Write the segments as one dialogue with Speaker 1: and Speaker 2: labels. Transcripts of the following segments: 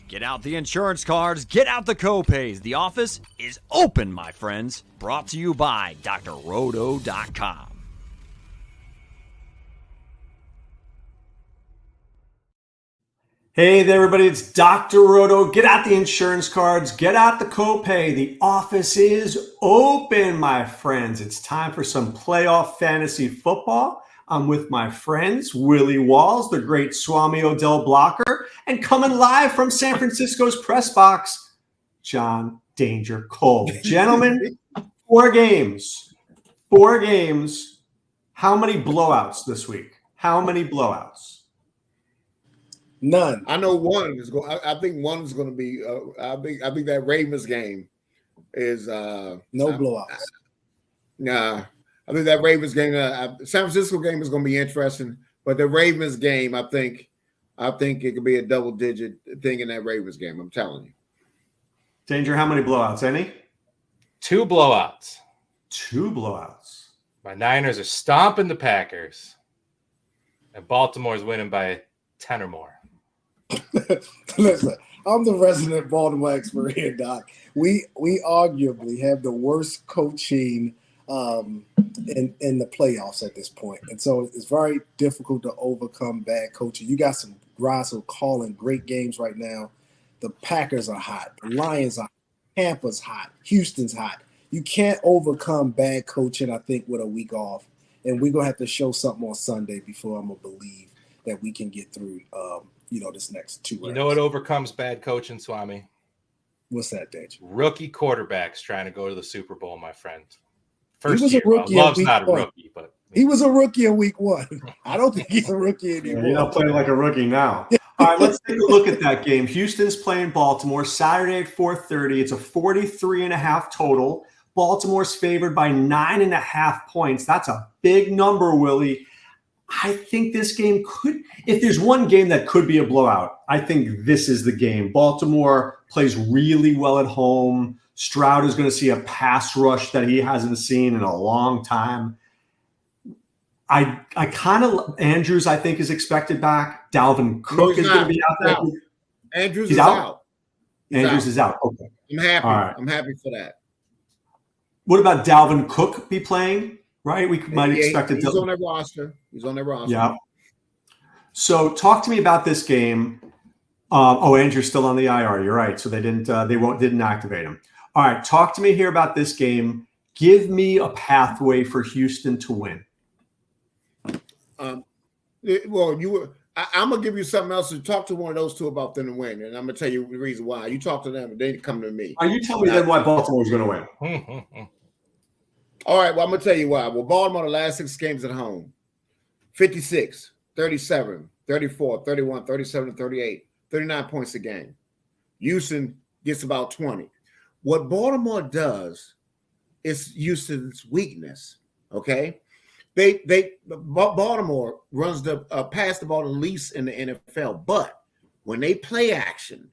Speaker 1: Get out the insurance cards, get out the copays. The office is open, my friends. Brought to you by drroto.com.
Speaker 2: Hey there, everybody. It's Dr. Roto. Get out the insurance cards, get out the copay. The office is open, my friends. It's time for some playoff fantasy football. I'm with my friends, Willie Walls, the Great Swame Odell blocker, and coming live from San Francisco's press box, John Danger Cole. Gentlemen, 4 games. How many blowouts this week? How many blowouts?
Speaker 3: None.
Speaker 4: I know one is going. I think one is going to be. I think that Ravens game is
Speaker 3: no blowouts.
Speaker 4: Nah, I think that Ravens game, San Francisco game is going to be interesting. But the Ravens game, I think it could be a double-digit thing in that Ravens game. I'm telling you.
Speaker 2: Danger, how many blowouts? Any?
Speaker 5: 2 blowouts.
Speaker 2: 2 blowouts.
Speaker 5: My Niners are stomping the Packers, and Baltimore's winning by 10 or more.
Speaker 3: Listen, I'm the resident Baltimore expert here, Doc. We arguably have the worst coaching in the playoffs at this point. And so it's very difficult to overcome bad coaching. You got some guys who are calling great games right now. The Packers are hot. The Lions are hot. Tampa's hot. Houston's hot. You can't overcome bad coaching, I think, with a week off. And we're going to have to show something on Sunday before I'm going to believe that we can get through this next 2 rounds.
Speaker 5: You know what overcomes bad coaching, Swami?
Speaker 3: What's that, Danger?
Speaker 5: Rookie quarterbacks trying to go to the Super Bowl, my friend.
Speaker 3: First year.
Speaker 5: Love's not a rookie, but
Speaker 3: he was a rookie in week 1. I don't think he's a rookie anymore.
Speaker 2: You're not playing like a rookie now. All right, let's take a look at that game. Houston's playing Baltimore Saturday at 4:30. It's a 43.5 total. Baltimore's favored by 9.5 points. That's a big number, Willie. I think this game could, if there's one game that could be a blowout, I think this is the game. Baltimore plays really well at home. Stroud is going to see a pass rush that he hasn't seen in a long time. I kind of, Andrews, I think, is expected back. Dalvin Cook is going to be out there.
Speaker 4: Andrews is out.
Speaker 2: Andrews is out. Okay.
Speaker 4: I'm happy.
Speaker 2: All right.
Speaker 4: I'm happy for that.
Speaker 2: What about Dalvin Cook be playing? Right? We might expect it.
Speaker 4: He's on their roster.
Speaker 2: Yeah. So talk to me about this game. Andrew's still on the IR. You're right. So they didn't activate him. All right. Talk to me here about this game. Give me a pathway for Houston to win.
Speaker 4: I'm gonna give you something else to talk to one of those two about them to win, and I'm gonna tell you the reason why. You talk to them, and they come to me.
Speaker 2: You tell me then why Baltimore's going to win.
Speaker 4: All right, well, I'm going to tell you why. Well, Baltimore, the last 6 games at home, 56, 37, 34, 31, 37, 38, 39 points a game. Houston gets about 20. What Baltimore does is Houston's weakness, okay? Baltimore runs pass the ball the least in the NFL, but when they play action,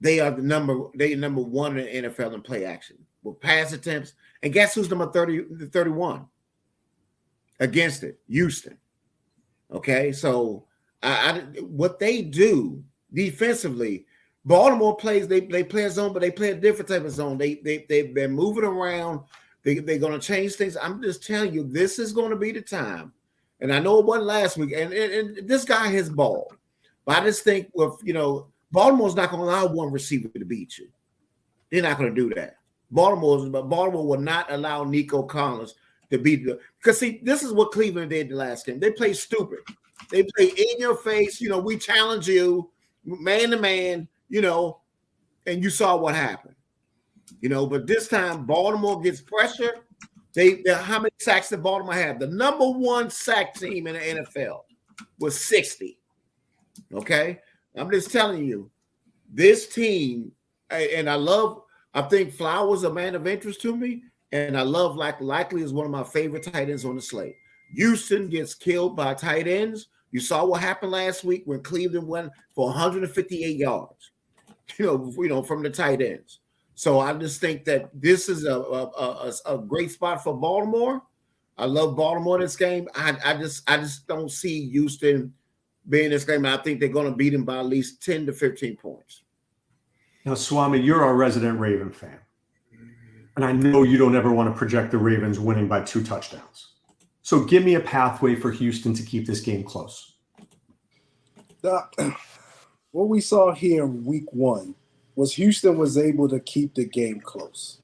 Speaker 4: they are number 1 in the NFL in play action with pass attempts. And guess who's number 31 against it? Houston. Okay, so what they do defensively, Baltimore plays. They play a zone, but they play a different type of zone. They're moving around. They're going to change things. I'm just telling you, this is going to be the time. And I know it wasn't last week. And this guy has balled, but I just think Baltimore's not going to allow one receiver to beat you. They're not going to do that. Baltimore will not allow Nico Collins to beat them. Because, see, this is what Cleveland did the last game. They play stupid. They play in your face. We challenge you, man to man, and you saw what happened. But this time Baltimore gets pressure. How many sacks did Baltimore have? The number 1 sack team in the NFL was 60. Okay? I'm just telling you, this team, and I think Flowers a man of interest to me, and I love Likely is one of my favorite tight ends on the slate. Houston gets killed by tight ends. You saw what happened last week when Cleveland went for 158 yards, from the tight ends. So I just think that this is a great spot for Baltimore. I love Baltimore this game. I just don't see Houston be in this game. I think they're going to beat him by at least 10 to 15 points.
Speaker 2: Now, Swami, you're our resident Raven fan. And I know you don't ever want to project the Ravens winning by 2 touchdowns. So give me a pathway for Houston to keep this game close.
Speaker 3: What we saw here in week 1 was Houston was able to keep the game close.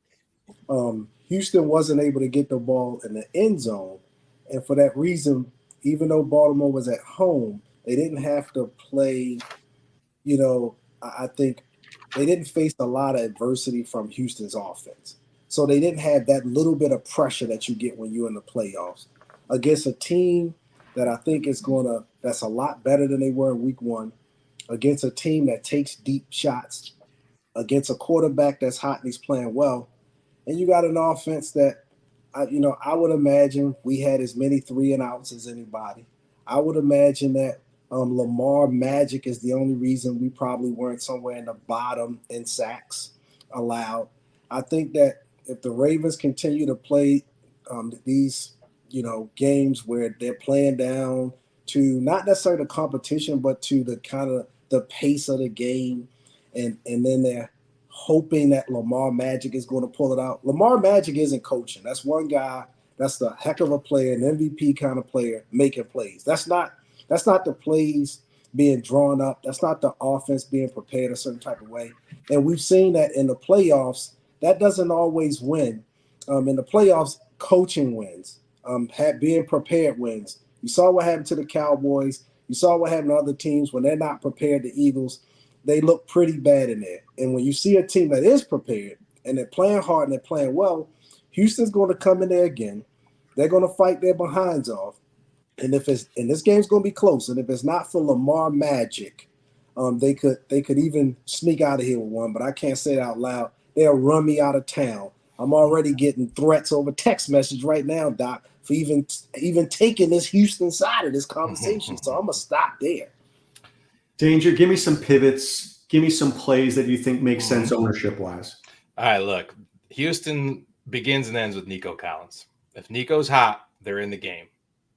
Speaker 3: Houston wasn't able to get the ball in the end zone. And for that reason, even though Baltimore was at home, they didn't have to play, I think they didn't face a lot of adversity from Houston's offense. So they didn't have that little bit of pressure that you get when you're in the playoffs against a team that I think that's a lot better than they were in week 1, against a team that takes deep shots, against a quarterback that's hot and he's playing well. And you got an offense that, I would imagine we had as many 3-and-outs as anybody. I would imagine that Lamar Magic is the only reason we probably weren't somewhere in the bottom in sacks allowed. I think that if the Ravens continue to play these, games where they're playing down to not necessarily the competition, but to the kind of the pace of the game, and then they're hoping that Lamar Magic is going to pull it out. Lamar Magic isn't coaching. That's one guy. That's the heck of a player, an MVP kind of player making plays. That's not the plays being drawn up. That's not the offense being prepared a certain type of way. And we've seen that in the playoffs. That doesn't always win. In the playoffs, coaching wins. Being prepared wins. You saw what happened to the Cowboys. You saw what happened to other teams when they're not prepared. The Eagles, they look pretty bad in there. And when you see a team that is prepared and they're playing hard and they're playing well, Houston's going to come in there again. They're going to fight their behinds off. And this game's going to be close. And if it's not for Lamar Magic, they could even sneak out of here with one. But I can't say it out loud. They'll run me out of town. I'm already getting threats over text message right now, Doc, for even taking this Houston side of this conversation. So I'm going to stop there.
Speaker 2: Danger, give me some pivots. Give me some plays that you think make sense ownership-wise.
Speaker 5: All right, look. Houston begins and ends with Nico Collins. If Nico's hot, they're in the game.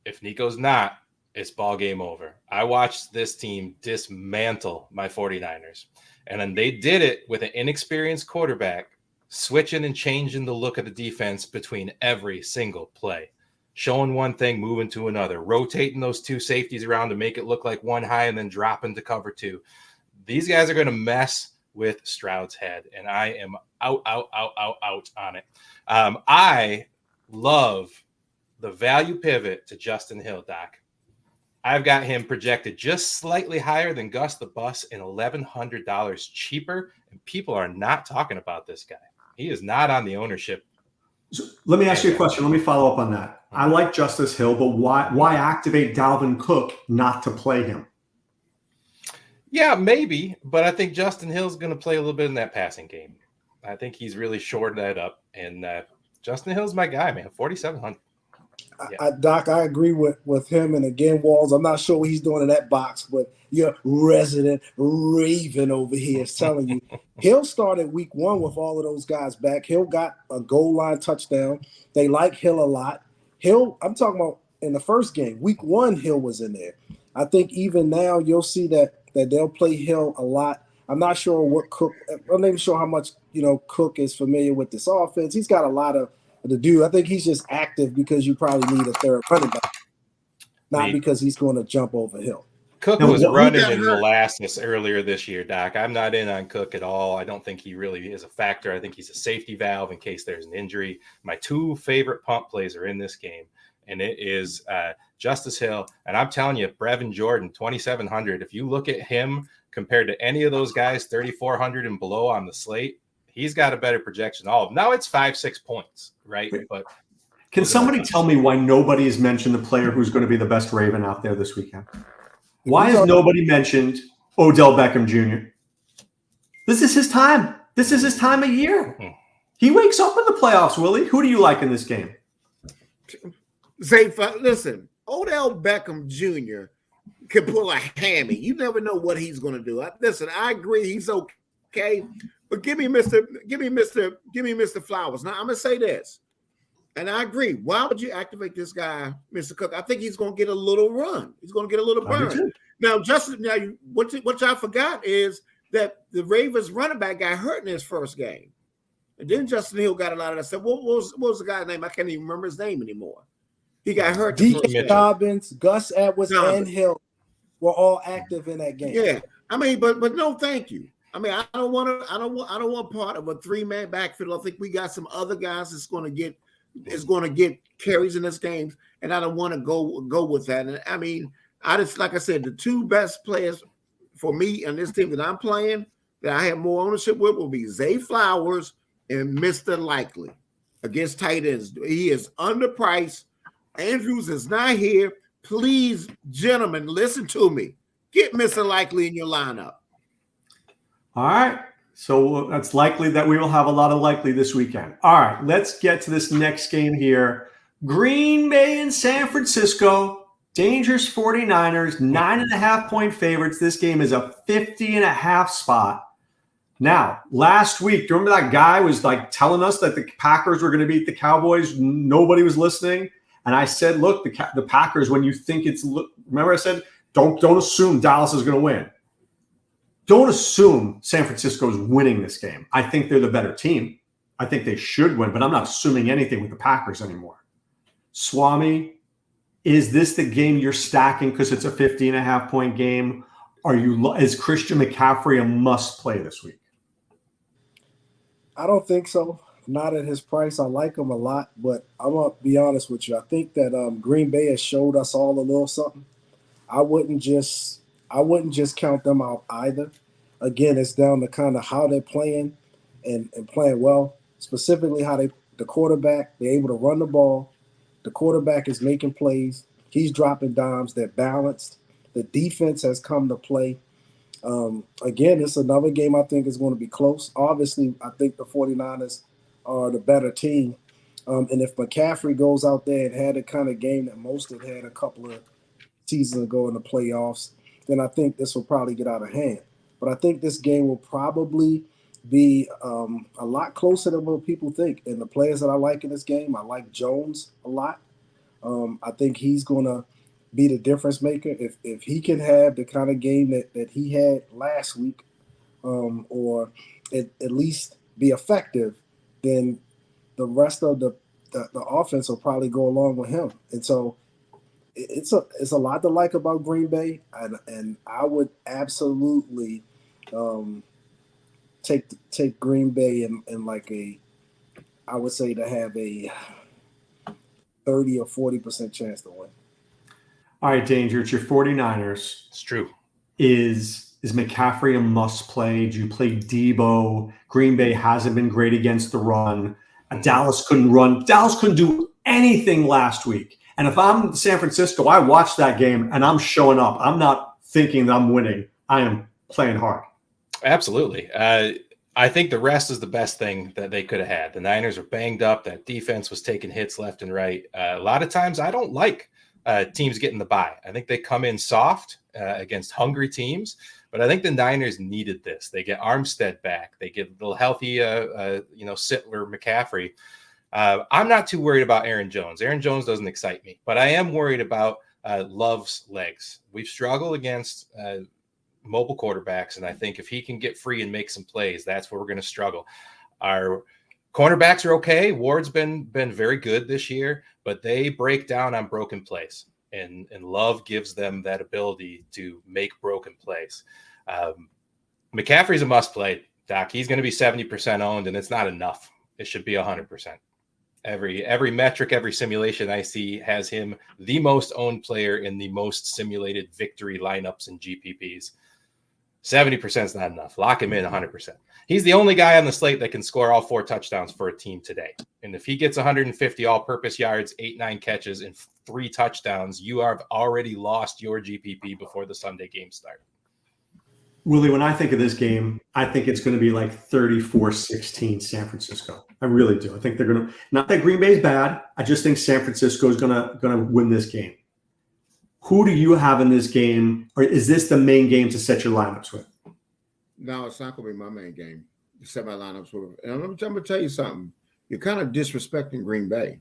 Speaker 5: If Nico's not, it's ball game over. I watched this team dismantle my 49ers. And then they did it with an inexperienced quarterback, switching and changing the look of the defense between every single play. Showing one thing, moving to another, rotating those 2 safeties around to make it look like one high and then dropping to cover 2. These guys are going to mess with Stroud's head, and I am out on it. I love the value pivot to Justin Hill, Doc. I've got him projected just slightly higher than Gus the Bus and $1,100 cheaper, and people are not talking about this guy. He is not on the ownership.
Speaker 2: So let me ask you a question. Let me follow up on that. I like Justice Hill, but why activate Dalvin Cook not to play him?
Speaker 5: Yeah, maybe, but I think Justin Hill's going to play a little bit in that passing game. I think he's really shored that up, and Justin Hill's my guy, man. 4,700. Yeah.
Speaker 3: Doc, I agree with him. And again, Walls, I'm not sure what he's doing in that box, but your resident Raven over here is telling you Hill started week 1 with all of those guys back. Hill got a goal line touchdown. They like Hill a lot. Hill, I'm talking about in the first game, week 1, Hill was in there. I think even now you'll see that they'll play Hill a lot. I'm not sure what Cook, I'm not even sure how much, Cook is familiar with this offense. He's got a lot of to do. I think he's just active because you probably need a third running back, not because he's going to jump over Hill.
Speaker 5: Cook was running in molasses earlier this year, Doc. I'm not in on Cook at all. I don't think he really is a factor. I think he's a safety valve in case there's an injury. My 2 favorite punt plays are in this game, and it is Justice Hill. And I'm telling you, Brevin Jordan, 2,700. If you look at him compared to any of those guys, 3,400 and below on the slate, he's got a better projection. Now it's 5-6 points, right? But
Speaker 2: can somebody tell me why nobody has mentioned the player who's going to be the best Raven out there this weekend? Why has nobody mentioned Odell Beckham Jr.? This is his time. This is his time of year. He wakes up in the playoffs, Willie. Who do you like in this game?
Speaker 4: Listen, Odell Beckham Jr. can pull a hammy. You never know what he's going to do. I agree he's okay. But give me Mr. Flowers. Now I'm gonna say this, and I agree. Why would you activate this guy, Mr. Cook? I think he's gonna get a little run. He's gonna get a little burn. Now, Justin, what y'all forgot is that the Ravens running back got hurt in his first game. And then Justin Hill got a lot of that stuff. What was the guy's name? I can't even remember his name anymore. He got hurt.
Speaker 3: D.J. Dobbins, Gus Edwards, and Hill were all active in that game.
Speaker 4: Yeah, I mean, but no, thank you. I mean, I don't want part of a 3-man backfield. I think we got some other guys that's going to get carries in this game, and I don't want to go with that. And I mean, like I said, the two best players for me and this team that I'm playing that I have more ownership with will be Zay Flowers and Mr. Likely against tight ends. He is underpriced. Andrews is not here. Please, gentlemen, listen to me. Get Mr. Likely in your lineup.
Speaker 2: All right. So that's likely that we will have a lot of likely this weekend. All right. Let's get to this next game here. Green Bay and San Francisco. Dangerous 49ers, 9.5-point favorites. This game is a 50.5 spot. Now, last week, do you remember that guy was like telling us that the Packers were going to beat the Cowboys? Nobody was listening. And I said, look, the Packers, when you think remember I said, don't assume Dallas is going to win. Don't assume San Francisco is winning this game. I think they're the better team. I think they should win, but I'm not assuming anything with the Packers anymore. Swami, is this the game you're stacking because it's a 50.5-point game? Is Christian McCaffrey a must play this week?
Speaker 3: I don't think so. Not at his price. I like him a lot, but I'm going to be honest with you. I think that Green Bay has showed us all a little something. I wouldn't just count them out either. Again, it's down to kind of how they're playing and playing well, specifically how the quarterback, they're able to run the ball. The quarterback is making plays. He's dropping dimes. They're balanced. The defense has come to play. Again, it's another game I think is going to be close. Obviously, I think the 49ers are the better team. And if McCaffrey goes out there and had the kind of game that Mostert had a couple of seasons ago in the playoffs, then I think this will probably get out of hand. But I think this game will probably be a lot closer than what people think. And the players that I like in this game, I like Jones a lot. I think he's going to be the difference maker. If he can have the kind of game that he had last week, or at least be effective, then the rest of the offense will probably go along with him. And so it's a lot to like about Green Bay, and I would absolutely take Green Bay in like I would say to have a 30 or 40% chance to win.
Speaker 2: All right, Danger, it's your 49ers.
Speaker 5: It's true.
Speaker 2: Is McCaffrey a must play? Do you play Debo? Green Bay hasn't been great against the run. Dallas couldn't run. Dallas couldn't do anything last week. And if I'm San Francisco, I watched that game and I'm showing up. I'm not thinking that I'm winning. I am playing hard.
Speaker 5: Absolutely. I think the rest is the best thing that they could have had. The Niners are banged up. That defense was taking hits left and right. A lot of times I don't like teams getting the bye. I think they come in soft against hungry teams, but I think the Niners needed this. They get Armstead back. They get a little healthy, Sittler, McCaffrey. I'm not too worried about Aaron Jones. Aaron Jones doesn't excite me, but I am worried about Love's legs. We've struggled against mobile quarterbacks, and I think if he can get free and make some plays, that's where we're going to struggle. Our cornerbacks are okay. Ward's been very good this year, but they break down on broken plays, and Love gives them that ability to make broken plays. McCaffrey's a must play, Doc. He's going to be 70% owned, and it's not enough. It should be 100%. Every metric, every simulation I see has him the most owned player in the most simulated victory lineups and GPPs. 70% is not enough. Lock him in 100%. He's the only guy on the slate that can score all 4 touchdowns for a team today. And if he gets 150 all-purpose yards, 8-9 catches, and 3 touchdowns, you have already lost your GPP before the Sunday game starts.
Speaker 2: Willie, when I think of this game, I think it's going to be like 34-16 San Francisco. I really do. I think they're going to – not that Green Bay is bad. I just think San Francisco is going to win this game. Who do you have in this game, or is this the main game to set your lineups with?
Speaker 4: No, it's not going to be my main game to set my lineups with. And I'm going to tell you something. You're kind of disrespecting Green Bay.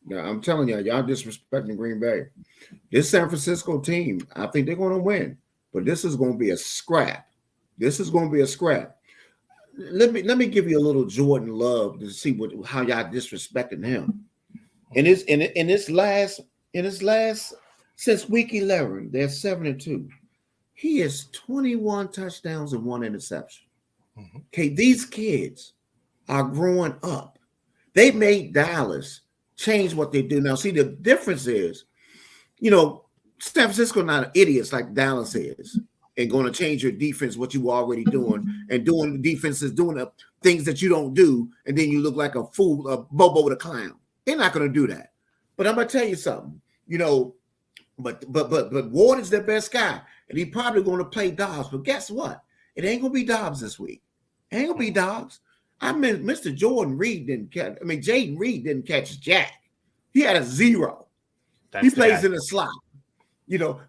Speaker 4: Now, I'm telling y'all disrespecting Green Bay. This San Francisco team, I think they're going to win. but this is going to be a scrap. This is going to be a scrap. Let me give you a little Jordan love to see how y'all disrespecting him. In his last since week 11, they're 7-2. He has 21 touchdowns and 1 interception. Mm-hmm. Okay, these kids are growing up. They made Dallas change what they do now. See, the difference is, San Francisco not idiots like Dallas is, and going to change your defense, what you already doing, and doing the defenses doing the things that you don't do, and then you look like a fool, a Bobo the clown. They're not going to do that. But I'm going to tell you something, but Ward is their best guy, and he's probably going to play Dobbs. But guess what? It ain't going to be Dobbs this week. It ain't going to be Dobbs. I mean, Mr. Jaden Reed didn't catch jack. He had a 0. He plays in the slot.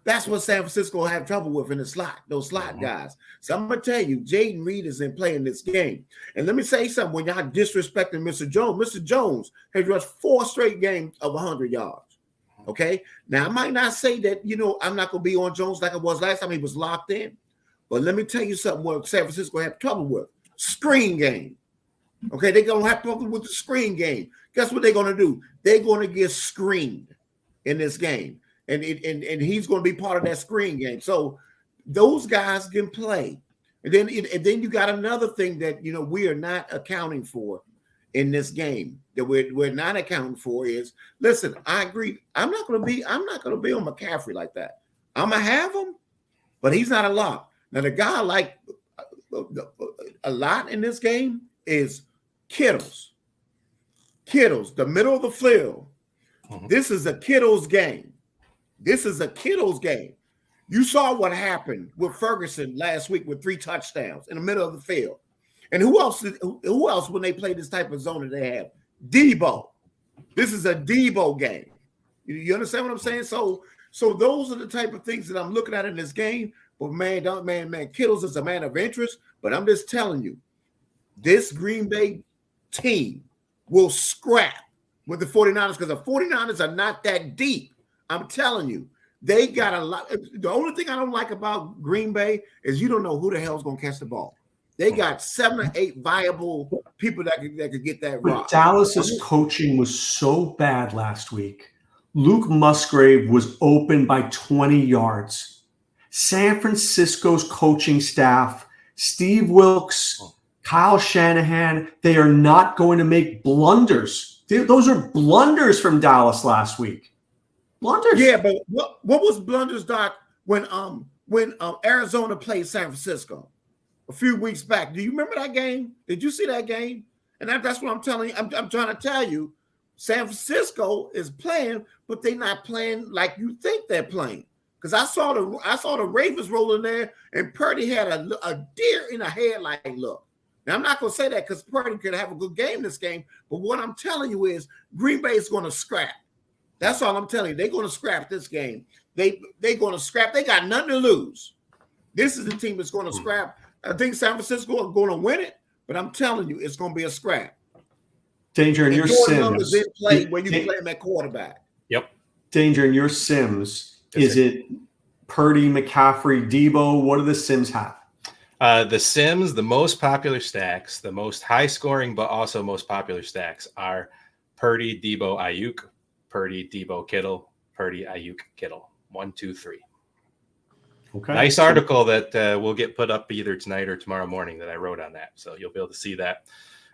Speaker 4: That's what San Francisco will have trouble with in the slot, those slot guys. So I'm going to tell you, Jaden Reed is in playing this game. And let me say something. When y'all disrespecting Mr. Jones has rushed 4 straight games of 100 yards. Okay? Now, I might not say that, I'm not going to be on Jones like I was last time he was locked in. But let me tell you something what San Francisco have trouble with. Screen game. Okay? They're going to have trouble with the screen game. Guess what they're going to do? They're going to get screened in this game. And he's going to be part of that screen game. So those guys can play. And then you got another thing that we are not accounting for in this game that we're not accounting for is, listen, I agree. I'm not going to be on McCaffrey like that. I'm gonna have him, but he's not a lock. Now the guy I like a lot in this game is Kittles. Kittles, the middle of the field. Mm-hmm. This is a Kittles game. This is a Kittles game. You saw what happened with Ferguson last week with 3 touchdowns in the middle of the field. And who else when they play this type of zone that they have? Debo. This is a Debo game. You understand what I'm saying? So those are the type of things that I'm looking at in this game. But man, Kittles is a man of interest. But I'm just telling you, this Green Bay team will scrap with the 49ers because the 49ers are not that deep. I'm telling you, they got a lot. The only thing I don't like about Green Bay is you don't know who the hell's going to catch the ball. They got 7 or 8 viable people that could get that rock.
Speaker 2: Dallas's coaching was so bad last week. Luke Musgrave was open by 20 yards. San Francisco's coaching staff, Steve Wilkes, Kyle Shanahan, they are not going to make blunders. Those are blunders from Dallas last week. Blunders.
Speaker 4: Yeah, but what was blunders, Doc, when Arizona played San Francisco a few weeks back? Do you remember that game? Did you see that game? And that's what I'm telling you. I'm trying to tell you, San Francisco is playing, but they're not playing like you think they're playing. Because I saw the Ravens rolling there, and Purdy had a deer in a headlight look. Now I'm not going to say that because Purdy could have a good game this game, but what I'm telling you is Green Bay is going to scrap. That's all I'm telling you. They're going to scrap this game. They're going to scrap. They got nothing to lose. This is the team that's going to scrap. I think San Francisco is going to win it, but I'm telling you, it's going to be a scrap.
Speaker 2: Danger in your Sims.
Speaker 4: When you play him at quarterback.
Speaker 5: Yep.
Speaker 2: Danger in your Sims. Is it Purdy, McCaffrey, Debo? What do the Sims have?
Speaker 5: The Sims, the most popular stacks, the most high scoring, but also most popular stacks are Purdy, Debo, Ayuk. Purdy, Debo, Kittle, Purdy, Ayuk, Kittle. 1, 2, 3.
Speaker 2: Okay.
Speaker 5: Nice article that will get put up either tonight or tomorrow morning that I wrote on that. So you'll be able to see that.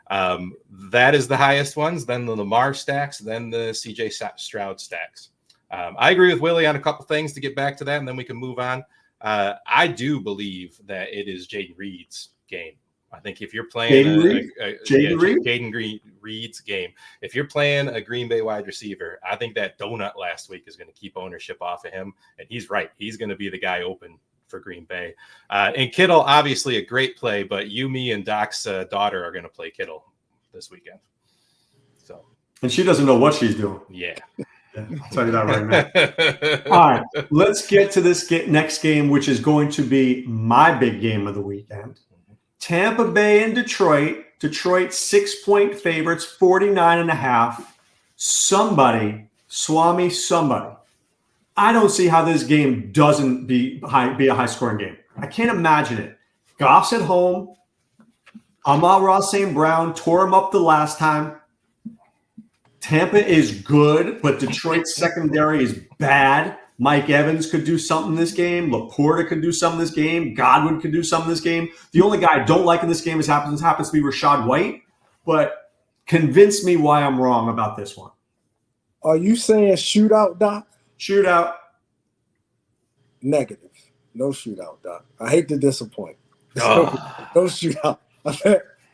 Speaker 5: That is the highest ones, then the Lamar stacks, then the CJ Stroud stacks. I agree with Willie on a couple things to get back to that, and then we can move on. I do believe that it is Jaden Reed's game. I think if you're playing Jaden Reed's game, if you're playing a Green Bay wide receiver, I think that donut last week is going to keep ownership off of him. And he's right. He's going to be the guy open for Green Bay. And Kittle, obviously a great play, but me, and Doc's daughter are going to play Kittle this weekend. So,
Speaker 2: and she doesn't know what she's doing.
Speaker 5: Yeah.
Speaker 2: I'll tell you that right now. All right, let's get to this next game, which is going to be my big game of the weekend. Tampa Bay and Detroit. Detroit 6-point favorites, 49.5. Somebody I don't see how this game doesn't be a high-scoring game. I can't imagine it. Goff's at home. Amon-Ra St. Brown tore him up the last time. Tampa is good, but Detroit's secondary is bad. Mike Evans could do something this game. Laporta could do something this game. Godwin could do something this game. The only guy I don't like in this game happens to be Rachaad White, but convince me why I'm wrong about this one.
Speaker 3: Are you saying shootout, Doc?
Speaker 2: Shootout.
Speaker 3: Negative. No shootout, Doc. I hate to disappoint. No shootout.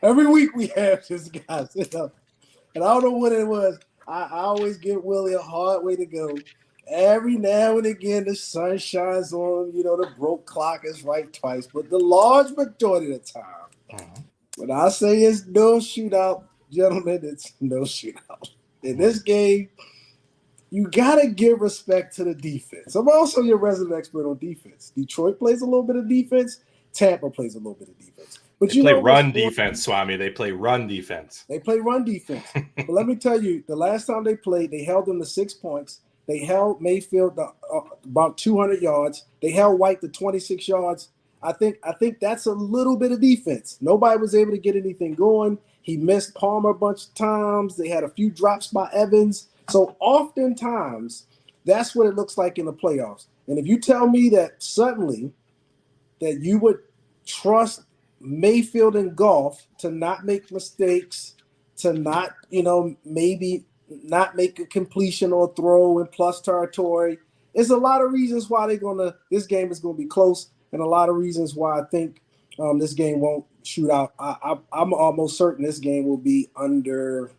Speaker 3: Every week we have this guy sit up. And I don't know what it was. I always give Willie a hard way to go. Every now and again, the sun shines on, the broke clock is right twice. But the large majority of the time, when I say it's no shootout, gentlemen, it's no shootout. In this game, you got to give respect to the defense. I'm also your resident expert on defense. Detroit plays a little bit of defense. Tampa plays a little bit of defense. But
Speaker 5: they play run defense, Swami. They play run defense.
Speaker 3: They play run defense. But let me tell you, the last time they played, they held them to 6 points. They held Mayfield about 200 yards. They held White to 26 yards. I think that's a little bit of defense. Nobody was able to get anything going. He missed Palmer a bunch of times. They had a few drops by Evans. So oftentimes, that's what it looks like in the playoffs. And if you tell me that suddenly that you would trust Mayfield and Goff to not make mistakes, to not, maybe not make a completion or throw in plus territory, there's a lot of reasons why this game is going to be close, and a lot of reasons why I think this game won't shoot out. I'm almost certain this game will be under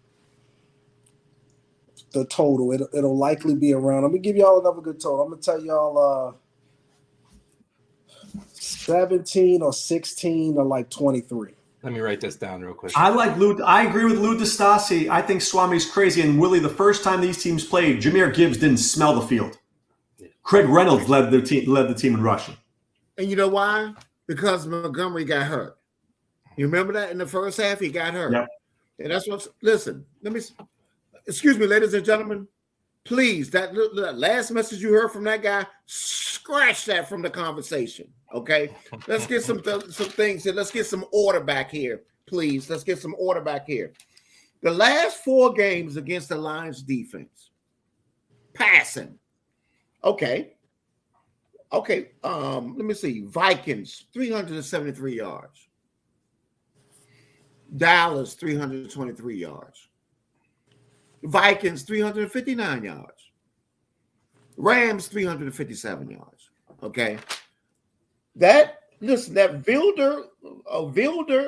Speaker 3: the total. It'll likely be around. I'm going to give y'all another good total. I'm going to tell y'all 17 or 16 or like 23.
Speaker 5: Let me write this down real quick.
Speaker 2: I agree with Lou DeStasi. I think Swami's crazy. And Willie, the first time these teams played, Jahmyr Gibbs didn't smell the field. Craig Reynolds led the team in rushing.
Speaker 4: And you know why? Because Montgomery got hurt. You remember that in the first half, he got hurt.
Speaker 2: Yep.
Speaker 4: And that's what. Listen, excuse me, ladies and gentlemen. Please, that last message you heard from that guy, scratch that from the conversation. Okay, let's get some things. Let's get some order back here, please. Let's get some order back here. The last 4 games against the Lions defense, passing. Okay. Let me see. Vikings 373 yards. Dallas 323 yards. Vikings 359 yards. Rams 357 yards. Okay. That Vilder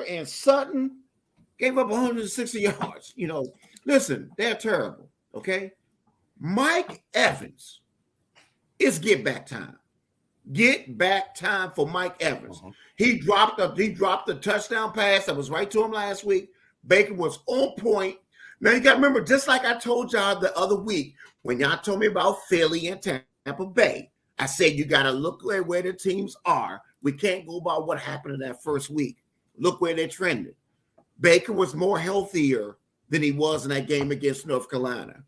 Speaker 4: and Sutton gave up 160 yards. Listen, they're terrible. Okay. Mike Evans, it's get back time. Get back time for Mike Evans. He dropped a touchdown pass that was right to him last week. Baker was on point. Now you got to remember, just like I told y'all the other week when y'all told me about Philly and Tampa Bay, I said you got to look where the teams are. We can't go by what happened in that first week. Look where they're trending. Baker was more healthier than he was in that game against North Carolina,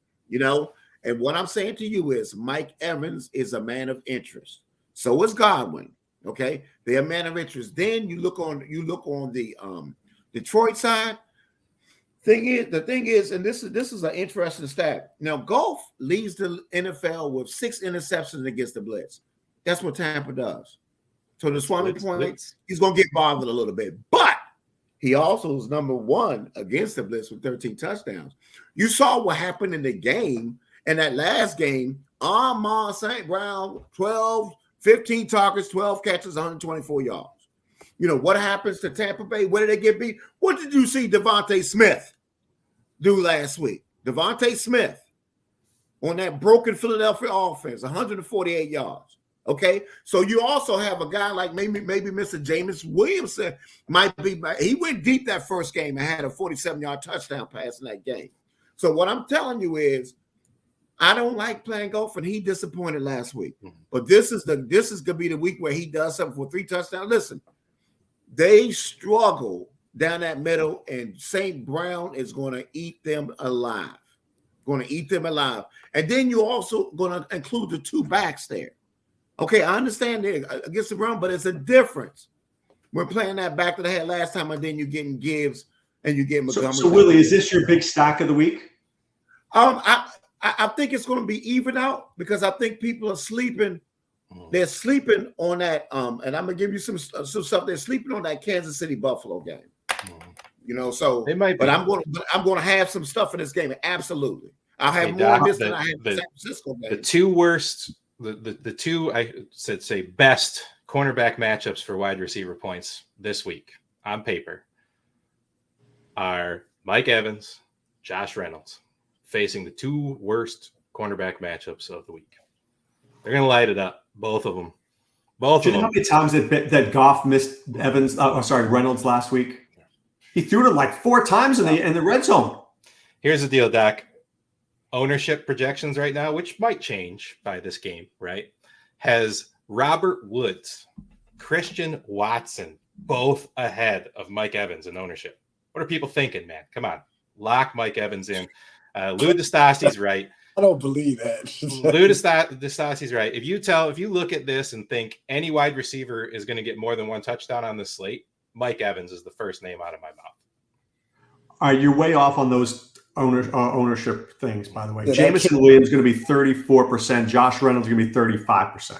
Speaker 4: And what I'm saying to you is Mike Evans is a man of interest. So is Godwin. Okay, they're a man of interest. Then you look on the Detroit side. The thing is, and this is an interesting stat. Now, Goff leads the NFL with 6 interceptions against the blitz. That's what Tampa does. So the Swami point, he's going to get bothered a little bit, but he also is number 1 against the blitz with 13 touchdowns. You saw what happened in the game, in that last game. Amon St. Brown, 15 targets, 12 catches, 124 yards. What happens to Tampa Bay? Where did they get beat? What did you see Devontae Smith do last week? Devontae Smith on that broken Philadelphia offense, 148 yards. Okay, so you also have a guy like maybe Mr. Jameis Williamson he went deep that first game and had a 47-yard touchdown pass in that game. So what I'm telling you is, I don't like playing golf, and he disappointed last week. But this is gonna be the week where he does something for 3 touchdowns. Listen, they struggle down that middle, and St. Brown is going to eat them alive. going to eat them alive. And then you're also going to include the 2 backs there. Okay, I understand it against the run, but it's a difference. We're playing that back that I had last time, and then you're getting Gibbs and you get Montgomery.
Speaker 2: So Willie, is this your big stack of the week?
Speaker 4: I think it's going to be even out because I think people are sleeping. They're sleeping on that. And I'm gonna give you some stuff. They're sleeping on that Kansas City Buffalo game. You know, so
Speaker 5: they might.
Speaker 4: But I'm going to have some stuff in this game. Absolutely, I'll have more of this than I have the San Francisco game.
Speaker 5: The 2 worst, the 2 I said say best cornerback matchups for wide receiver points this week on paper are Mike Evans, Josh Reynolds, facing the 2 worst cornerback matchups of the week. They're going to light it up, both of them. Both
Speaker 2: Do
Speaker 5: of
Speaker 2: you know
Speaker 5: them.
Speaker 2: how many times that Goff missed Reynolds last week? He threw it like 4 times in the red zone.
Speaker 5: Here's the deal, Doc. Ownership projections right now, which might change by this game, right? Has Robert Woods, Christian Watson, both ahead of Mike Evans in ownership. What are people thinking, man? Come on. Lock Mike Evans in. Lou DeStassi's right.
Speaker 3: I don't believe that.
Speaker 5: Lou DeStassi's right. If you look at this and think any wide receiver is going to get more than 1 touchdown on this slate, Mike Evans is the first name out of my mouth.
Speaker 2: All right, you're way off on those ownership things, by the way.
Speaker 3: Yeah,
Speaker 2: Jameson Williams is going to be 34%. Josh Reynolds is going to be 35%.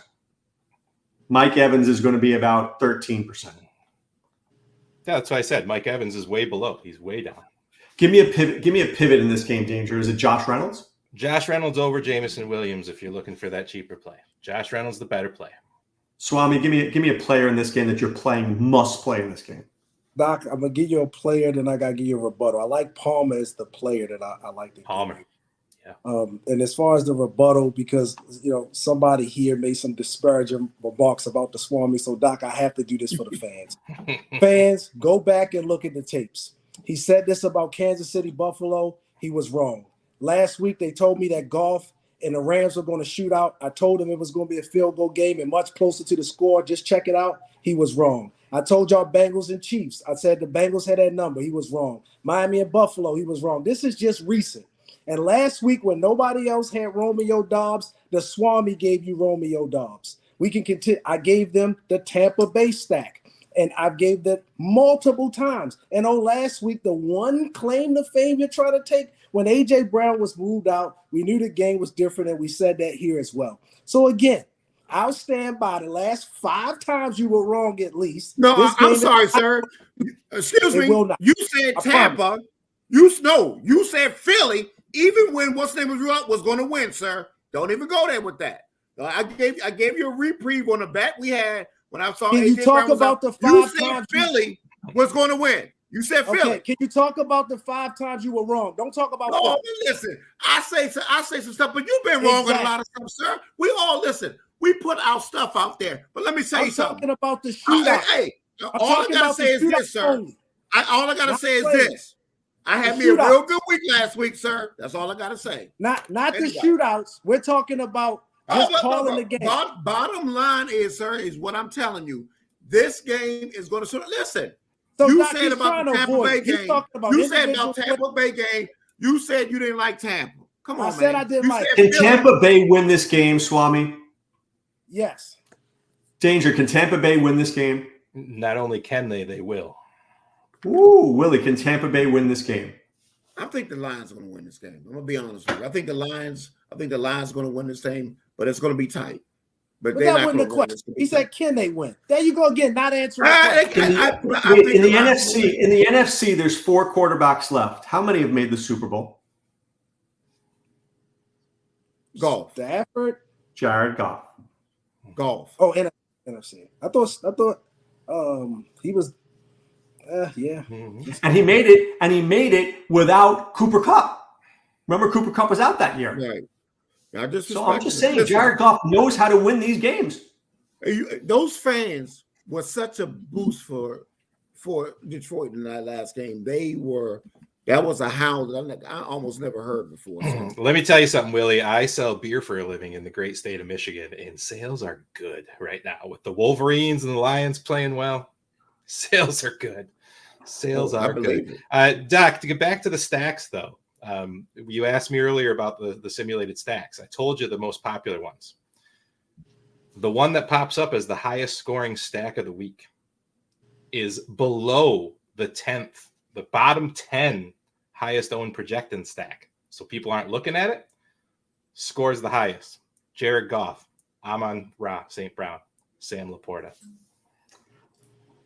Speaker 2: Mike Evans is going to be about 13%.
Speaker 5: Yeah, that's why I said Mike Evans is way below. He's way down.
Speaker 2: Give me a pivot in this game, Danger. Is it Josh Reynolds?
Speaker 5: Josh Reynolds over Jameson Williams if you're looking for that cheaper play. Josh Reynolds the better play.
Speaker 2: Swami, give me a player in this game that you're playing, must play in this game.
Speaker 3: Doc, I'm gonna give you a player, then I gotta give you a rebuttal. I like Palmer as the player that I like to
Speaker 5: Palmer.
Speaker 3: Yeah. And as far as the rebuttal, because somebody here made some disparaging remarks about the Swami, so Doc, I have to do this for the fans. Fans, go back and look at the tapes. He said this about Kansas City, Buffalo. He was wrong. Last week they told me that Goff and the Rams were going to shoot out. I told him it was going to be a field goal game and much closer to the score. Just check it out. He was wrong. I told y'all Bengals and Chiefs. I said the Bengals had that number. He was wrong. Miami and Buffalo. He was wrong. This is just recent. And last week when nobody else had Romeo Doubs, the Swami gave you Romeo Doubs. We can continue. I gave them the Tampa Bay stack. And I gave that multiple times. And on last week, the one claim to fame you're trying to take, when A.J. Brown was moved out, we knew the game was different, and we said that here as well. So, again, I'll stand by the last 5 times you were wrong at least.
Speaker 4: No, I'm sorry, sir. Excuse me. You said Tampa. You said Philly, even when what's name was going to win, sir. Don't even go there with that. I gave you a reprieve on the bet we had when I saw
Speaker 3: AJ Brown was out.
Speaker 4: You said Philly was going to win. You said Philly.
Speaker 3: Okay, can you talk about the 5 times you were wrong? Don't talk about.
Speaker 4: No, listen. I say some stuff, but you've been wrong on a lot of stuff, sir. We all listen. We put our stuff out there, but let me say something.
Speaker 3: I'm talking about the shootout.
Speaker 4: All I gotta say is this, sir. All I gotta say is this. I had me a real good week last week, sir. That's all I gotta say.
Speaker 3: Not the shootouts. We're talking about just calling the game.
Speaker 4: Bottom line is, sir, is what I'm telling you. This game is going to listen.
Speaker 3: So
Speaker 4: you said about the Tampa Bay game. You said about Tampa Bay game. You said you didn't like Tampa. Come on, man. I said
Speaker 3: I didn't like.
Speaker 2: Can Tampa Bay win this game, Swami?
Speaker 3: Yes.
Speaker 2: Danger. Can Tampa Bay win this game?
Speaker 5: Not only can they will.
Speaker 2: Ooh, Willie, can Tampa Bay win this game?
Speaker 4: I think the Lions are going to win this game. I'm going to be honest with you. I think the Lions are going to win this game, but it's going to be tight. But they're not going to win.
Speaker 3: He said, "Can they win?" There you go again, not answering.
Speaker 2: In the NFC, there's 4 quarterbacks left. How many have made the Super Bowl?
Speaker 4: Goff.
Speaker 3: Stafford.
Speaker 2: Jared Goff.
Speaker 4: Goff.
Speaker 3: Oh, NFC. I thought he was. Yeah.
Speaker 2: And he made it without Cooper Kupp. Remember, Cooper Kupp was out that year.
Speaker 4: Right. I'm just
Speaker 2: saying, Jared Goff knows how to win these games.
Speaker 4: Those fans were such a boost for Detroit in that last game. That was a howl that I almost never heard before. So.
Speaker 5: Let me tell you something, Willie. I sell beer for a living in the great state of Michigan, and sales are good right now. With the Wolverines and the Lions playing well, sales are good. Sales are good. Doc, to get back to the stacks, though, You asked me earlier about the simulated stacks. I told you the most popular ones. The one that pops up as the highest scoring stack of the week is below the 10th, the bottom 10 highest owned projecting stack. So people aren't looking at it. Scores the highest. Jared Goff, Amon-Ra, St. Brown, Sam Laporta.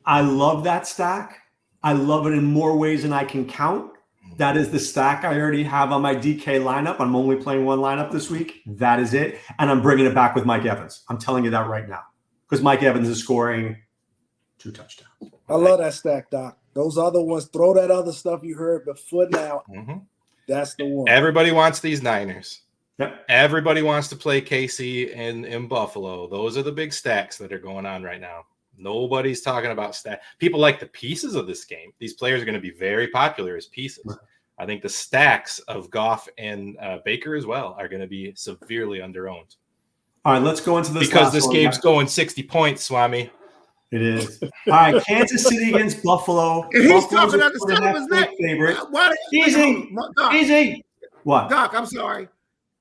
Speaker 2: I love that stack. I love it in more ways than I can count. That is the stack I already have on my DK lineup. I'm only playing one lineup this week. That is it. And I'm bringing it back with Mike Evans. I'm telling you that right now. Because Mike Evans is scoring 2 touchdowns.
Speaker 3: I love that stack, Doc. Those other ones, throw that other stuff you heard before now. That's the one.
Speaker 5: Everybody wants these Niners.
Speaker 2: Yep.
Speaker 5: Everybody wants to play KC in Buffalo. Those are the big stacks that are going on right now. Nobody's talking about stack. People like the pieces of this game. These players are going to be very popular as pieces. Right. I think the stacks of Goff and Baker as well are going to be severely underowned.
Speaker 2: All right, let's go into this.
Speaker 5: Because this game's going 60 points, Swami.
Speaker 2: It is. All right, Kansas City against Buffalo.
Speaker 4: He's talking about the top of his neck.
Speaker 2: Favorite.
Speaker 4: Easy.
Speaker 2: Easy. What?
Speaker 4: Doc, I'm sorry.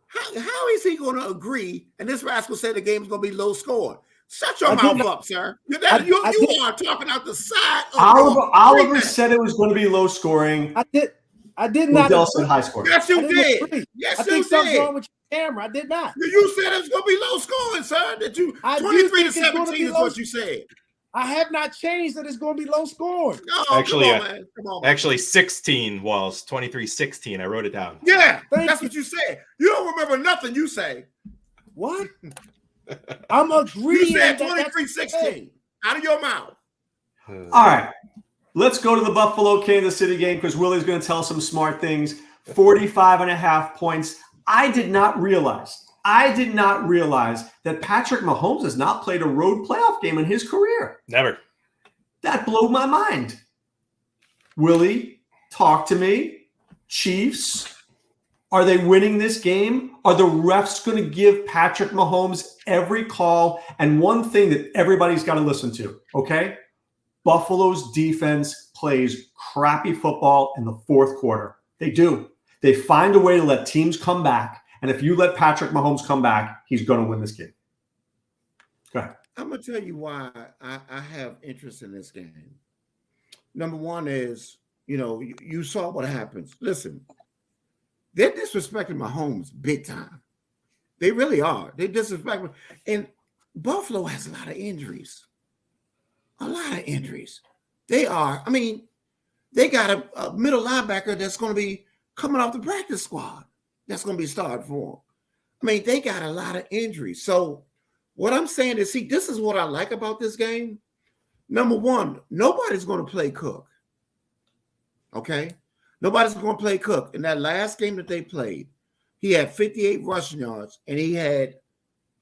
Speaker 4: How is he going to agree? And this rascal said the game's going to be low scoring. Shut your mouth up, sir. You are talking out the side of
Speaker 2: Oliver said it was going to be low scoring.
Speaker 3: I did not.
Speaker 2: Odell said high scoring.
Speaker 4: Yes, you did. Yes,
Speaker 3: I think something's wrong with your camera. I did not.
Speaker 4: You said it was going to be low scoring, sir. That you 23 to 17 is what you said.
Speaker 3: I have not changed that it's going to be low scoring.
Speaker 4: No,
Speaker 5: actually 16 Walls, 23-16. I wrote it down.
Speaker 4: Yeah, that's what you said. You don't remember nothing you say.
Speaker 3: What? I'm agreeing.
Speaker 4: You said 23-16 out of your mouth.
Speaker 2: All right. Let's go to the Buffalo Kansas City game because Willie's going to tell some smart things. 45.5 points. I did not realize that Patrick Mahomes has not played a road playoff game in his career.
Speaker 5: Never.
Speaker 2: That blew my mind. Willie, talk to me. Chiefs, are they winning this game? Are the refs going to give Patrick Mahomes every call? And one thing that everybody's got to listen to, okay? Buffalo's defense plays crappy football in the fourth quarter. They do. They find a way to let teams come back. And if you let Patrick Mahomes come back, he's going to win this game. Go ahead.
Speaker 4: I'm going to tell you why I have interest in this game. Number one is, you saw what happens. Listen, they're disrespecting Mahomes big time. They really are. They disrespect him. And Buffalo has a lot of injuries. They got a middle linebacker that's going to be coming off the practice squad. That's going to be started for them. They got a lot of injuries. So what I'm saying is, this is what I like about this game. Number one, nobody's going to play Cook. Okay? Nobody's going to play Cook. In that last game that they played, he had 58 rushing yards and he had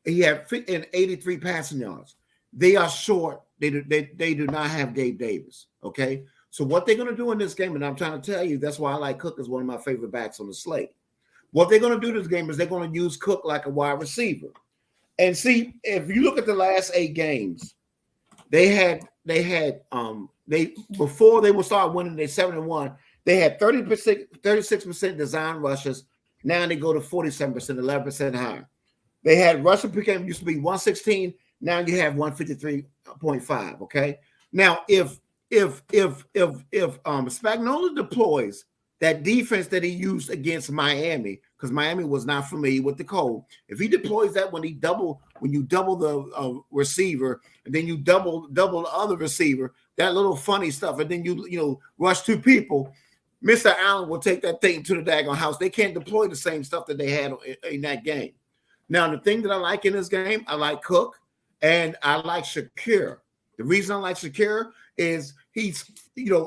Speaker 4: 83 passing yards. They are short. They do not have Gabe Davis. Okay? So what they're going to do in this game, and I'm trying to tell you, that's why I like Cook as one of my favorite backs on the slate. What they're going to do this game is they're going to use Cook like a wide receiver. And see, if you look at the last 8 games, before they would start winning, they 7-1. They had 36% design rushes. Now they go to 47%, 11% higher. They had rushing per game used to be 116. Now you have 153.5. Okay. Now if Spagnuolo deploys that defense that he used against Miami, because Miami was not familiar with the code. If he deploys that when you double the receiver, and then you double the other receiver, that little funny stuff, and then you rush 2 people, Mr. Allen will take that thing to the daggone house. They can't deploy the same stuff that they had in that game. Now, the thing that I like in this game, I like Cook and I like Shakir. The reason I like Shakir is the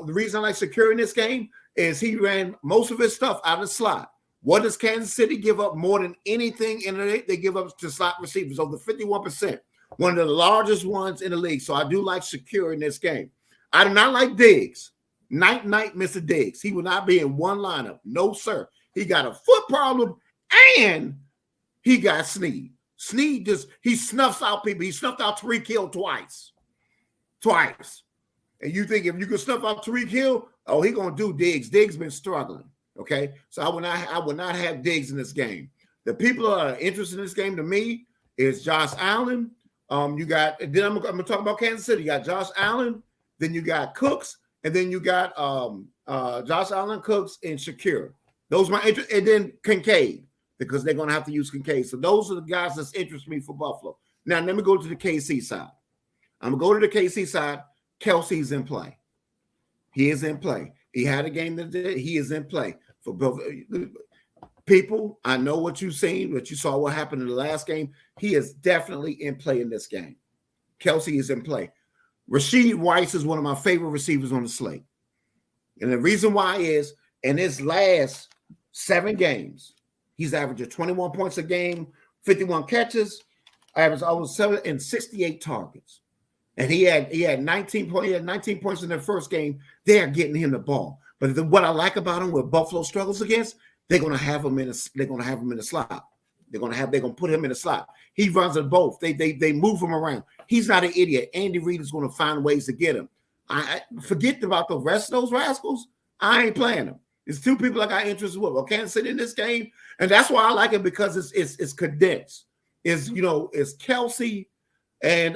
Speaker 4: reason I like Shakir in this game is he ran most of his stuff out of the slot. What does Kansas City give up more than anything in the They give up to slot receivers over 51%, one of the largest ones in the league. So I do like Shakir in this game. I do not like Diggs. Night, Mr. Diggs. He will not be in one lineup. No, sir. He got a foot problem and he got Snead. Snead he snuffs out people. He snuffed out Tyreek Hill twice. And you think if you can snuff out Tyreek Hill, he going to do Diggs. Diggs been struggling. Okay, so I would not have Diggs in this game. The people that are interested in this game to me is Josh Allen. You got, then I'm gonna talk about Kansas City. You got Josh Allen, then you got Cooks, and then you got Josh Allen, Cooks, and Shakir. Those are my interest, and then Kincaid, because they're gonna have to use Kincaid. So those are the guys that's interest me for Buffalo. Now let me go to the KC side. I'm gonna go to the KC side. Kelsey's in play. He is in play. He had a game that did. He is in play for both people. I know what you've seen, what you saw, what happened in the last game. He is definitely in play in this game. Kelsey is in play. Rashid Rice is one of my favorite receivers on the slate. And the reason why is in his last 7 games, he's averaging 21 points a game, 51 catches, averaged almost 7 and 68 targets. And he had 19 points in the first game. They are getting him the ball. But what I like about him, what Buffalo struggles against, they're gonna have him in the slot. They're gonna put him in the slot. He runs at both. They move him around. He's not an idiot. Andy Reid is gonna find ways to get him. I forget about the rest of those rascals. I ain't playing them. It's 2 people I got interest with. I can't sit in this game, and that's why I like it, because it's condensed. It's Kelsey. And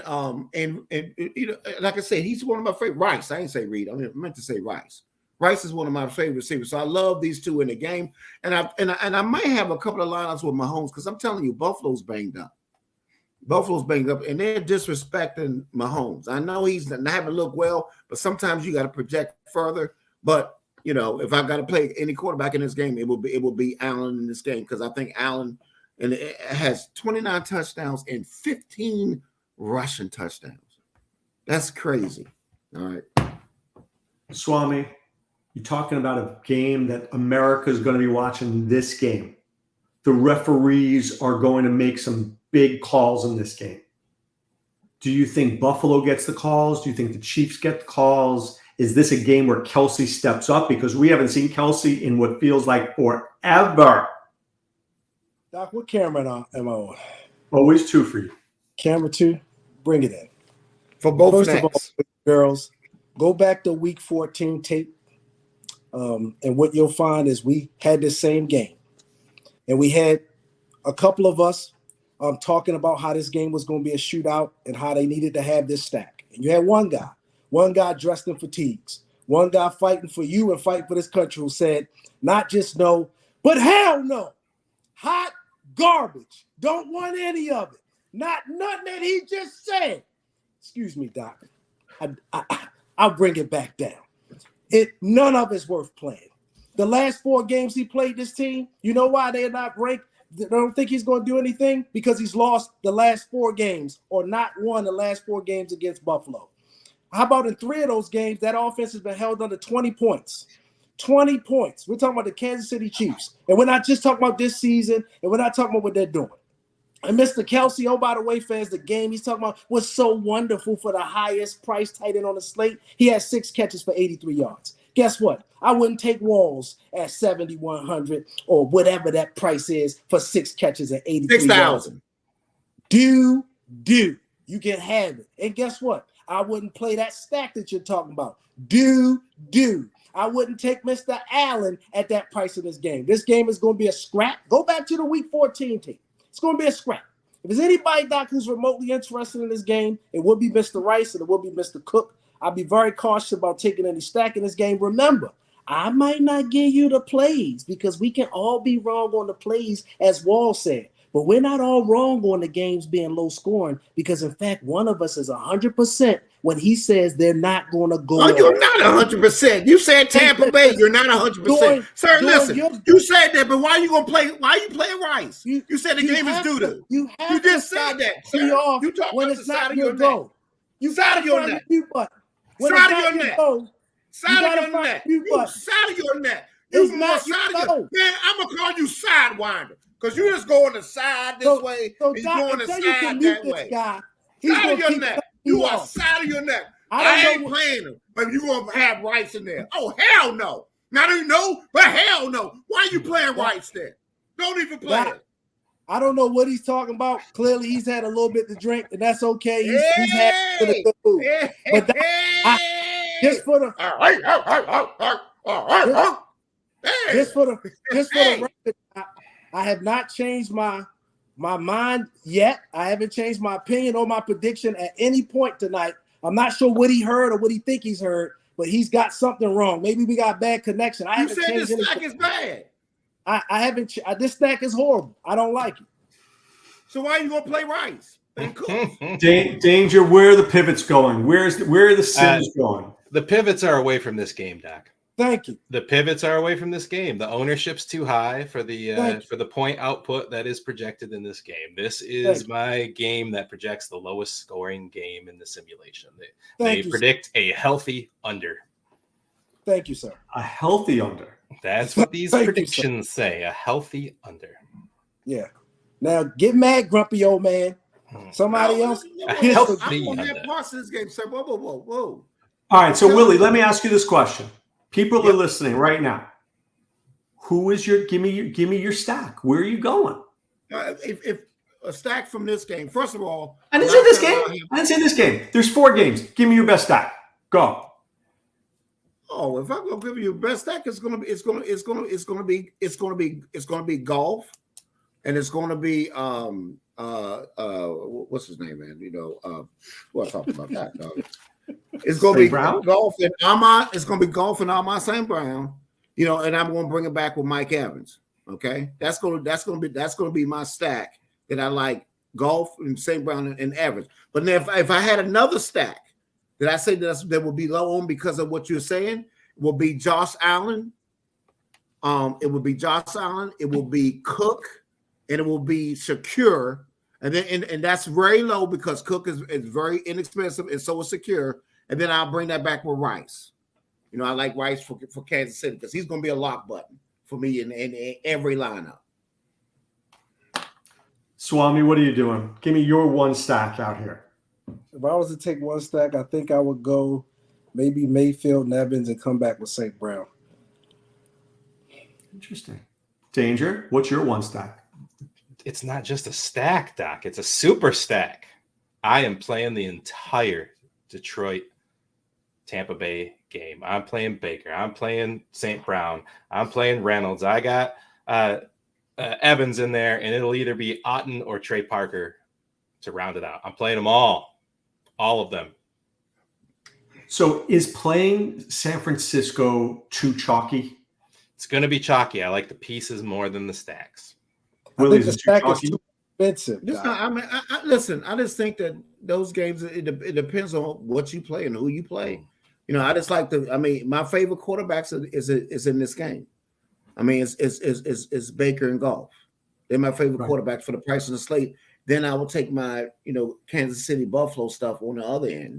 Speaker 4: like I said, he's one of my favorite. Rice, I didn't say Reed. I meant to say Rice. Rice is one of my favorite receivers. So I love these 2 in the game. And I might have a couple of lineups with Mahomes, because I'm telling you, Buffalo's banged up. And they're disrespecting Mahomes. I know he's not having looked well, but sometimes you got to project further. But if I got to play any quarterback in this game, it will be Allen in this game, because I think Allen has 29 touchdowns and 15 rushing touchdowns. That's crazy. All right.
Speaker 2: Swami, you're talking about a game that America is going to be watching this game. The referees are going to make some big calls in this game. Do you think Buffalo gets the calls? Do you think the Chiefs get the calls? Is this a game where Kelsey steps up? Because we haven't seen Kelsey in what feels like forever.
Speaker 3: Doc, what camera am I on?
Speaker 2: Always 2 for you.
Speaker 3: Camera 2, bring it in.
Speaker 4: For both
Speaker 3: First
Speaker 4: necks.
Speaker 3: of all, girls, go back to week 14 tape. And what you'll find is we had the same game. And we had a couple of us talking about how this game was going to be a shootout and how they needed to have this stack. And you had one guy dressed in fatigues, one guy fighting for you and fighting for this country, who said, not just no, but hell no. Hot garbage. Don't want any of it. Not nothing that he just said. Excuse me, Doc. I'll bring it back down. None of it's worth playing. The last 4 games he played this team, you know why they're not ranked? They don't think he's going to do anything? Because he's lost the last 4 games or not won the last 4 games against Buffalo. How about in 3 of those games, that offense has been held under 20 points? 20 points. We're talking about the Kansas City Chiefs. And we're not just talking about this season, and we're not talking about what they're doing. And Mr. Kelsey, oh, by the way, fans, the game he's talking about was so wonderful for the highest price tight end on the slate. He had 6 catches for 83 yards. Guess what? I wouldn't take Walls at 7,100 or whatever that price is for 6 catches at 83 yards.
Speaker 4: 6,000.
Speaker 3: Do. You can have it. And guess what? I wouldn't play that stack that you're talking about. Do. I wouldn't take Mr. Allen at that price in this game. This game is going to be a scrap. Go back to the week 14 team. It's going to be a scrap. If there's anybody, Doc, who's remotely interested in this game, it will be Mr. Rice and it will be Mr. Cook. I'll be very cautious about taking any stack in this game. Remember, I might not give you the plays because we can all be wrong on the plays, as Wall said. But we're not all wrong on the games being low scoring because, in fact, one of us is 100% when he says they're not going to go.
Speaker 4: Oh, you're not 100%. You said Tampa Bay. You're not 100%. Sir, listen. You said that, but why are you going to play? Why are you playing Rice? You said the game is doo-doo. You just said that. Sir. You talk
Speaker 3: when
Speaker 4: about
Speaker 3: it's
Speaker 4: the side
Speaker 3: not
Speaker 4: of your
Speaker 3: goal.
Speaker 4: neck.
Speaker 3: You
Speaker 4: side of your neck. Side of your neck. Side of your neck. You side of your neck. You more side of your neck. Man, I'm going to call you sidewinder. Because you just go on the side this way, and you go on the side that way. Side of your neck. You are side of your neck. I ain't playing him, but you going to have Rice in there. Oh, hell no. Not even no, but hell no. Why are you playing Rice there? Don't even play it.
Speaker 3: I don't know what he's talking about. Clearly, he's had a little bit to drink, and that's okay. He's had a good food. But just for the Just for the record, I have not changed my mind yet. I haven't changed my opinion or my prediction at any point tonight. I'm not sure what he heard or what he think he's heard, but he's got something wrong. Maybe we got bad connection.
Speaker 4: You said this stack is bad.
Speaker 3: I haven't. This stack is horrible. I don't like it.
Speaker 4: So why are you gonna play Rice and Cook?
Speaker 2: Danger. Where are the pivots going? Where are the sims going?
Speaker 5: The pivots are away from this game, Doc.
Speaker 3: Thank you.
Speaker 5: The pivots are away from this game. The ownership's too high for the point output that is projected in this game. This is my game that projects the lowest scoring game in the simulation. They predict a healthy under.
Speaker 3: Thank you, sir.
Speaker 2: A healthy under.
Speaker 5: That's what these predictions say. A healthy under.
Speaker 3: Yeah. Now get mad, grumpy old man. Somebody else.
Speaker 5: A healthy under.
Speaker 4: Parts of this game. Say, whoa.
Speaker 2: All right. So Willie, let me ask you this question. People are listening right now. Who is your give me your stack? Where are you going?
Speaker 4: If a stack from this game, first of all,
Speaker 2: I didn't say this game. There's 4 games. Give me your best stack. Go.
Speaker 4: Oh, if I'm gonna give you your best stack, it's gonna be golf, and it's gonna be what's his name, man? You know, what I'm talking about that. It's going to be golf and Ahmad. It's going to be golf and Ahmad St. Brown, you know, and I'm going to bring it back with Mike Evans. Okay, that's going to be my stack that I like: golf and St. Brown and Evans. But then if I had another stack that I say that will be low on because of what you're saying, it will be Josh Allen. It will be Josh Allen. It will be Cook, and it will be Shakir. And then and that's very low because Cook is very inexpensive and so is Secure. And then I'll bring that back with Rice. You know, I like Rice for Kansas City because he's going to be a lock button for me in every lineup.
Speaker 2: Swami, what are you doing? Give me your one stack out here.
Speaker 3: If I was to take one stack, I think I would go maybe Mayfield and Evans and come back with St. Brown.
Speaker 2: Interesting. Danger, what's your one stack?
Speaker 5: It's not just a stack, Doc. It's a super stack. I am playing the entire Detroit Tampa Bay game. I'm playing Baker. I'm playing St. Brown. I'm playing Reynolds. I got Evans in there, and it'll either be Otten or Trey Parker to round it out. I'm playing them all of them.
Speaker 2: So is playing San Francisco too chalky?
Speaker 5: It's going to be chalky. I like the pieces more than the stacks.
Speaker 3: I think the stack is too expensive.
Speaker 4: Listen, I just think that those games, it depends on what you play and who you play. You know, I just like my favorite quarterbacks is in this game. I mean, it's Baker and Goff. They're my favorite quarterbacks for the price of the slate. Then I will take my, Kansas City Buffalo stuff on the other end,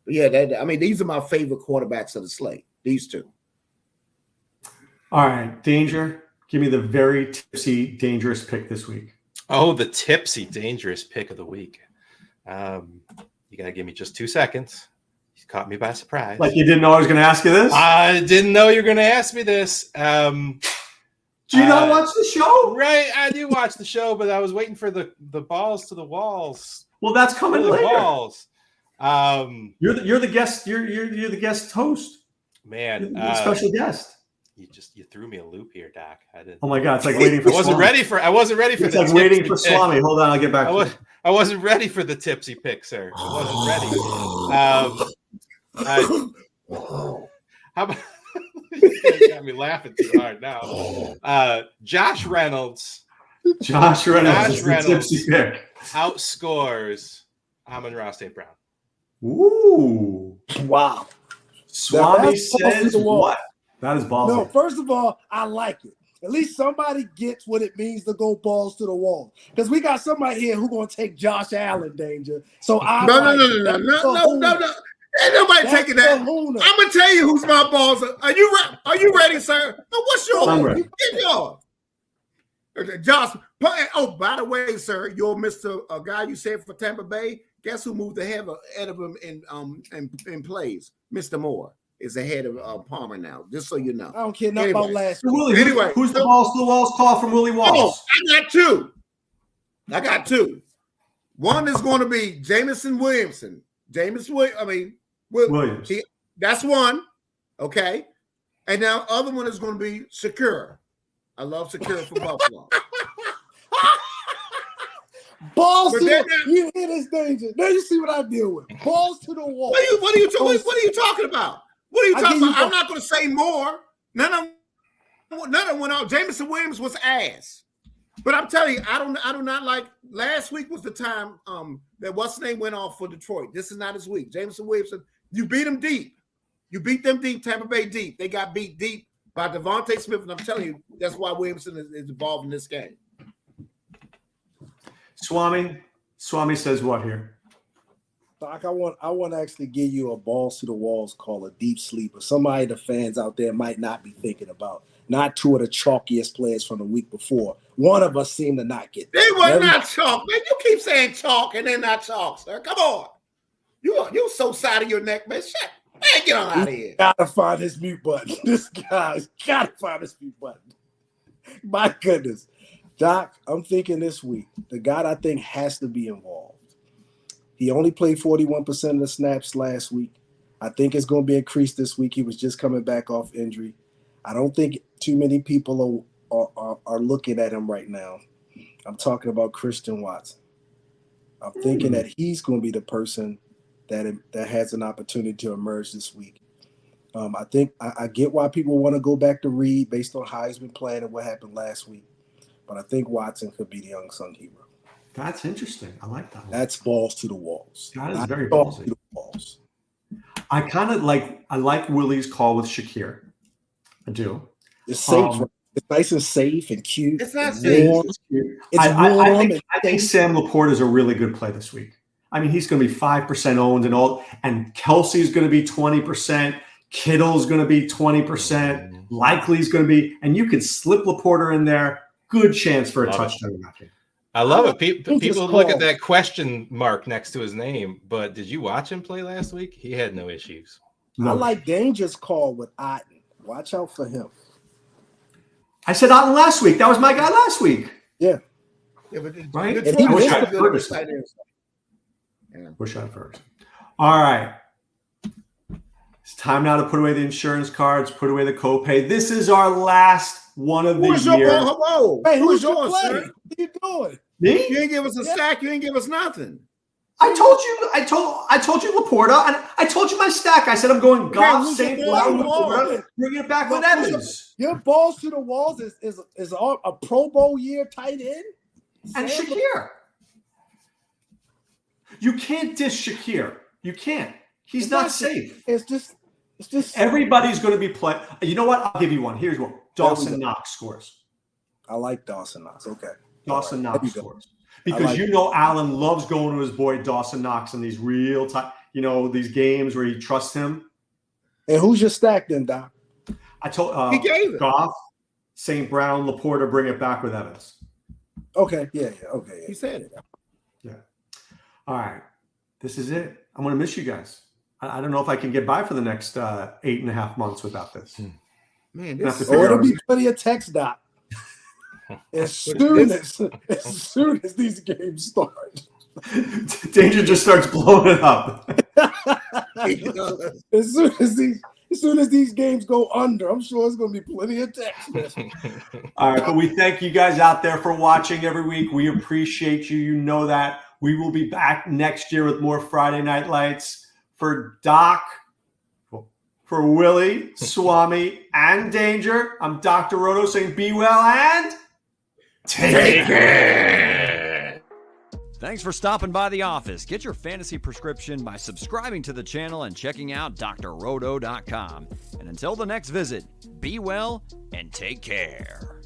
Speaker 4: But yeah, these are my favorite quarterbacks of the slate. These two.
Speaker 2: All right, Danger. Give me the very tipsy, dangerous pick this week.
Speaker 5: Oh, the tipsy, dangerous pick of the week. You got to give me just 2 seconds. You caught me by surprise.
Speaker 2: Like you didn't know I was going to ask you this?
Speaker 5: I didn't know you were going to ask me this.
Speaker 2: Do you not watch the show?
Speaker 5: Right, I do watch the show, but I was waiting for the balls to the walls.
Speaker 2: Well, that's coming later.
Speaker 5: Walls.
Speaker 2: You're the guest. You're the guest host.
Speaker 5: Man,
Speaker 2: special guest.
Speaker 5: You threw me a loop here, Doc. I didn't.
Speaker 2: Oh my God! It's like waiting for.
Speaker 5: I wasn't ready for.
Speaker 2: It's like waiting for Swami. Hold on, I'll get back.
Speaker 5: I wasn't ready for the tipsy pick, sir. I wasn't ready. How about? You got me laughing too hard now. Josh Reynolds.
Speaker 2: Josh Reynolds. The tipsy pick
Speaker 5: outscores Amon-Ra St. Brown.
Speaker 2: Ooh!
Speaker 3: Wow.
Speaker 2: Swami says what? That is ballsy.
Speaker 3: No, first of all, I like it. At least somebody gets what it means to go balls to the wall. Because we got somebody here who's going to take Josh Allen, Danger. So
Speaker 4: No. Ain't nobody taking that. I'm gonna tell you who's my balls. Are you ready, sir? What's yours? Get yours. Josh. Oh, by the way, sir, you're Mr. A guy you said for Tampa Bay. Guess who moved ahead of him in plays? Mr. Moore is ahead of Palmer now. Just so you know.
Speaker 3: I don't care nothing about last
Speaker 2: week. Anyway, who's the balls to the walls call from Willie Walls?
Speaker 4: I got two. One is going to be Jameson Williamson. Williams. That's one. Okay. And now other one is going to be Secure. I love Secure from Buffalo.
Speaker 3: Balls
Speaker 4: But
Speaker 3: to
Speaker 4: they're
Speaker 3: the
Speaker 4: not-
Speaker 3: you hear this danger. Now you see what I deal with. Balls to the wall.
Speaker 4: What are you talking about? What are you
Speaker 3: I
Speaker 4: talking
Speaker 3: give you
Speaker 4: about? I'm not going to say more. None of them went out. Jameson Williams was ass. But I'm telling you, I do not like. Last week was the time that what's his name went off for Detroit. This is not his week. Jameson Williamson, you beat him deep. You beat them deep. Tampa Bay deep. They got beat deep by Devontae Smith, and I'm telling you, that's why Williamson is involved in this game.
Speaker 2: Swami says what here?
Speaker 3: Doc, I want to actually give you a balls to the walls call, a deep sleeper. Somebody the fans out there might not be thinking about. Not two of the chalkiest players from the week before. One of us seemed to not get
Speaker 4: They were not chalk, man. You keep saying chalk and they're not chalk, sir. Come on. You so side of your neck, man. Shut. Man, get on out of here.
Speaker 3: Gotta find his mute button. This guy's gotta find his mute button. My goodness. Doc, I'm thinking this week, the guy I think has to be involved. He only played 41% of the snaps last week. I think it's going to be increased this week. He was just coming back off injury. I don't think too many people are looking at him right now. I'm talking about Christian Watson. I'm thinking that he's going to be the person that has an opportunity to emerge this week. I think I get why people want to go back to Reed based on how he's been playing and what happened last week. But I think Watson could be the unsung hero.
Speaker 2: That's interesting. I like that one.
Speaker 3: That's balls to the walls.
Speaker 2: That is very
Speaker 3: balls
Speaker 2: ballsy.
Speaker 3: to the walls.
Speaker 2: I like Willie's call with Shakir. I do.
Speaker 3: It's safe. Right? It's nice and safe and cute.
Speaker 4: It's not
Speaker 3: and
Speaker 4: safe.
Speaker 3: warm. It's
Speaker 2: I
Speaker 3: warm.
Speaker 2: I think Sam Laporte is a really good play this week. I mean, he's going to be 5% owned and Kelsey's going to be 20%. Kittle's going to be 20%. Likely's going to be, and you could slip Laporte in there. Good chance for a touchdown.
Speaker 5: I love it. People look at
Speaker 3: call.
Speaker 5: that question mark next to his name, but did you watch him play last week? He had no issues.
Speaker 3: I like Danger's call with Otten. Watch out for him.
Speaker 2: I said Otten last week. That was my guy last week.
Speaker 3: Yeah.
Speaker 4: Yeah, but
Speaker 2: Right?
Speaker 3: And he
Speaker 2: wish
Speaker 3: was
Speaker 2: I had Ferguson.
Speaker 4: Yeah.
Speaker 2: Wish I had Ferguson. All right. It's time now to put away the insurance cards, put away the copay. This is our last one of the year.
Speaker 4: Hello.
Speaker 3: Hey, who's
Speaker 4: yours,
Speaker 3: your
Speaker 4: sir?
Speaker 3: player? What are you doing?
Speaker 2: Me?
Speaker 4: You ain't give us a stack. You ain't give us nothing.
Speaker 2: I told you Laporta, and I told you my stack. I said I'm going Goff,
Speaker 3: who's
Speaker 2: St.
Speaker 3: your
Speaker 2: Brown,
Speaker 3: player?
Speaker 2: Laporta, bringing it back with Evans.
Speaker 3: Your balls to the walls is all a Pro Bowl year tight end?
Speaker 2: And
Speaker 3: Sam
Speaker 2: Shakir. You can't dish Shakir. You can't. He's
Speaker 3: It's
Speaker 2: not safe.
Speaker 3: It's just
Speaker 2: Everybody's going to be playing. You know what? I'll give you one. Here's one. Dawson
Speaker 3: go.
Speaker 2: Knox scores.
Speaker 3: I like Dawson Knox. Okay.
Speaker 2: Dawson
Speaker 3: All right,
Speaker 2: Knox
Speaker 3: there you go.
Speaker 2: scores. Because
Speaker 3: like
Speaker 2: you know Allen loves going to his boy Dawson Knox in these real time, these games where he trusts him.
Speaker 3: And who's your stack then, Doc?
Speaker 2: I told
Speaker 4: He gave it.
Speaker 2: Goff, St. Brown, Laporta, bring it back with Evans.
Speaker 3: Okay, yeah, okay.
Speaker 4: He said it.
Speaker 2: Yeah. All right. This is it. I'm going to miss you guys. I don't know if I can get by for the next 8.5 months without this.
Speaker 4: Man,
Speaker 2: Have to
Speaker 4: this
Speaker 2: figure
Speaker 3: It'll
Speaker 2: out-
Speaker 3: be plenty of text, Doc. As soon as these games start.
Speaker 2: Danger just starts blowing it up.
Speaker 3: As soon as these games go under, I'm sure it's going to be plenty of text.
Speaker 2: All right, but we thank you guys out there for watching every week. We appreciate you. You know that. We will be back next year with more Friday Night Lights. For Doc, for Willie, Swami, and Danger, I'm Dr. Roto saying be well and take care.
Speaker 1: Thanks for stopping by the office. Get your fantasy prescription by subscribing to the channel and checking out drroto.com. And until the next visit, be well and take care.